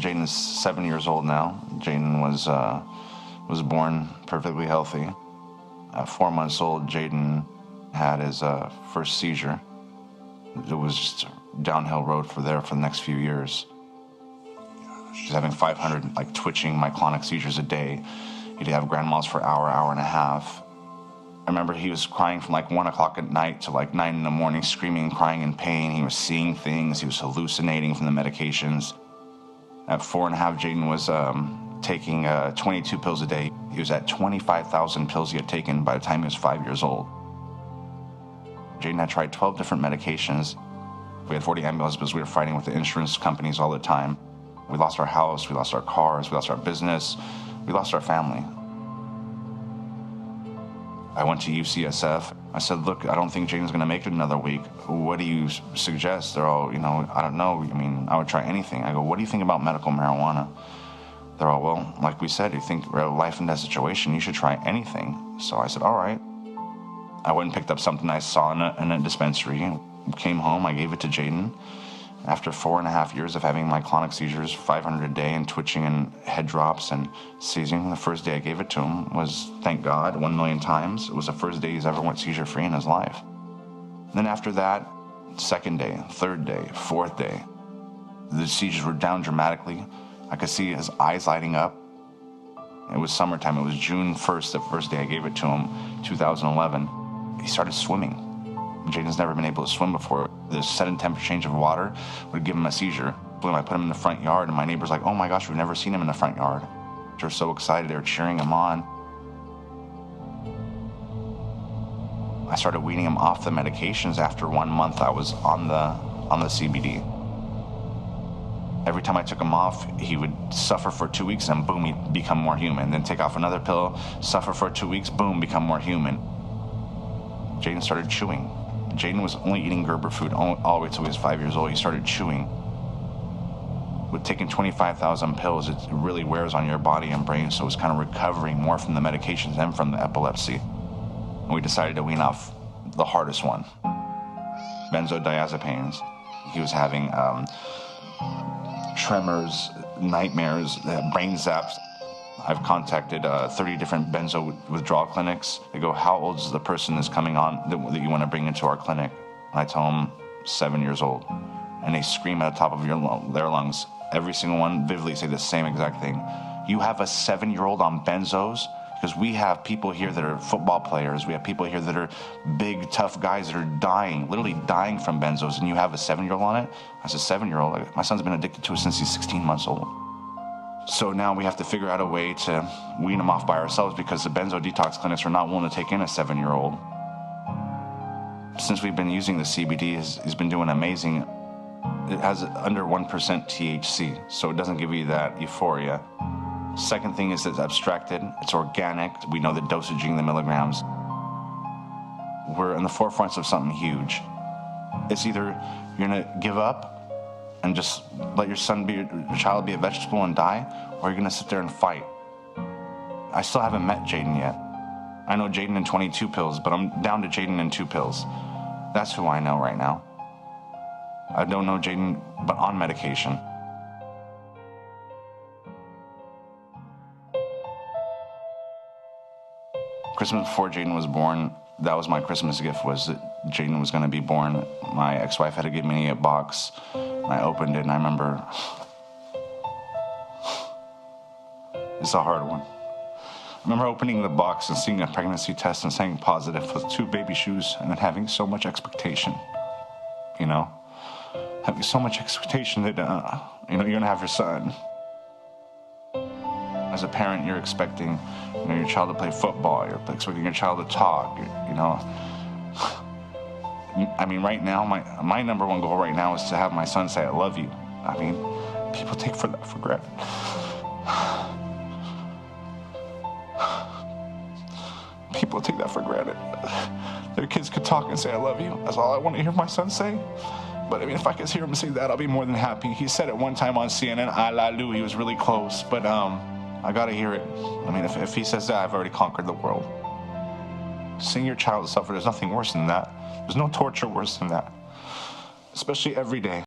Jayden is 7 years old now. Jayden was born perfectly healthy. At 4 months old, Jayden had his first seizure. It was just a downhill road for the next few years. She's having 500 twitching myoclonic seizures a day. He'd have grand mal for hour and a half. I remember he was crying from 1 o'clock at night to 9 in the morning, screaming, crying in pain. He was seeing things. He was hallucinating from the medications. At 4.5, Jayden was taking 22 pills a day. He was at 25,000 pills he had taken by the time he was 5 years old. Jayden had tried 12 different medications. We had 40 ambulances because we were fighting with the insurance companies all the time. We lost our house, we lost our cars, we lost our business, we lost our family. I went to UCSF. I said, look, I don't think Jayden's going to make it another week. What do you suggest? They're all, I don't know. I mean, I would try anything. I go, what do you think about medical marijuana? They're all, well, like we said, you think we're a life and death situation, you should try anything. So I said, all right. I went and picked up something I saw in a dispensary. Came home, I gave it to Jayden. After 4.5 years of having myoclonic seizures, 500 a day, and twitching and head drops and seizing, the first day I gave it to him was, thank God, 1 million times. It was the first day he's ever went seizure-free in his life. Then after that, second day, third day, fourth day, the seizures were down dramatically. I could see his eyes lighting up. It was summertime. It was June 1st, the first day I gave it to him, 2011. He started swimming. Jayden's never been able to swim before. The sudden temperature change of water would give him a seizure. When I put him in the front yard, and my neighbor's like, oh my gosh, we've never seen him in the front yard. They're so excited, they were cheering him on. I started weaning him off the medications after 1 month I was on the CBD. Every time I took him off, he would suffer for 2 weeks, and boom, he'd become more human. Then take off another pill, suffer for 2 weeks, boom, become more human. Jayden started chewing. Jayden was only eating Gerber food all the way till he was 5 years old. He started chewing. With taking 25,000 pills, it really wears on your body and brain, so it's kind of recovering more from the medications and from the epilepsy. And we decided to wean off the hardest one, benzodiazepines. He was having tremors, nightmares, brain zaps. I've contacted 30 different benzo withdrawal clinics. They go, how old is the person that's coming on that you want to bring into our clinic? And I tell them 7 years old. And they scream at the top of their lungs. Every single one vividly say the same exact thing. You have a 7-year-old on benzos? Because we have people here that are football players. We have people here that are big, tough guys that are dying, literally dying from benzos, and you have a 7-year-old on it? I said, 7-year-old? My son's been addicted to it since he's 16 months old. So now we have to figure out a way to wean him off by ourselves because the benzo detox clinics are not willing to take in a 7-year-old. Since we've been using the CBD, he's been doing amazing. It has under 1% THC, so it doesn't give you that euphoria. Second thing is it's abstracted, it's organic. We know the dosaging, the milligrams. We're in the forefronts of something huge. It's either you're gonna give up and just let your child be a vegetable and die, or you're gonna sit there and fight. I still haven't met Jayden yet. I know Jayden in 22 pills, but I'm down to Jayden in 2 pills. That's who I know right now. I don't know Jayden, but on medication. Christmas before Jayden was born, that was my Christmas gift, was that Jayden was gonna be born. My ex-wife had to give me a box. I opened it and I remember, it's a hard one. I remember opening the box and seeing a pregnancy test and saying positive with 2 baby shoes and then having so much expectation, having so much expectation that, you're gonna have your son. As a parent, you're expecting your child to play football, you're expecting your child to talk, I mean, right now, my number one goal right now is to have my son say, I love you. I mean, people take that for granted. People take that for granted. Their kids could talk and say, I love you. That's all I want to hear my son say. But I mean, if I could hear him say that, I'll be more than happy. He said it one time on CNN, I la Lou. He was really close, but I gotta hear it. I mean, if he says that, I've already conquered the world. Seeing your child suffer, there's nothing worse than that. There's no torture worse than that, especially every day.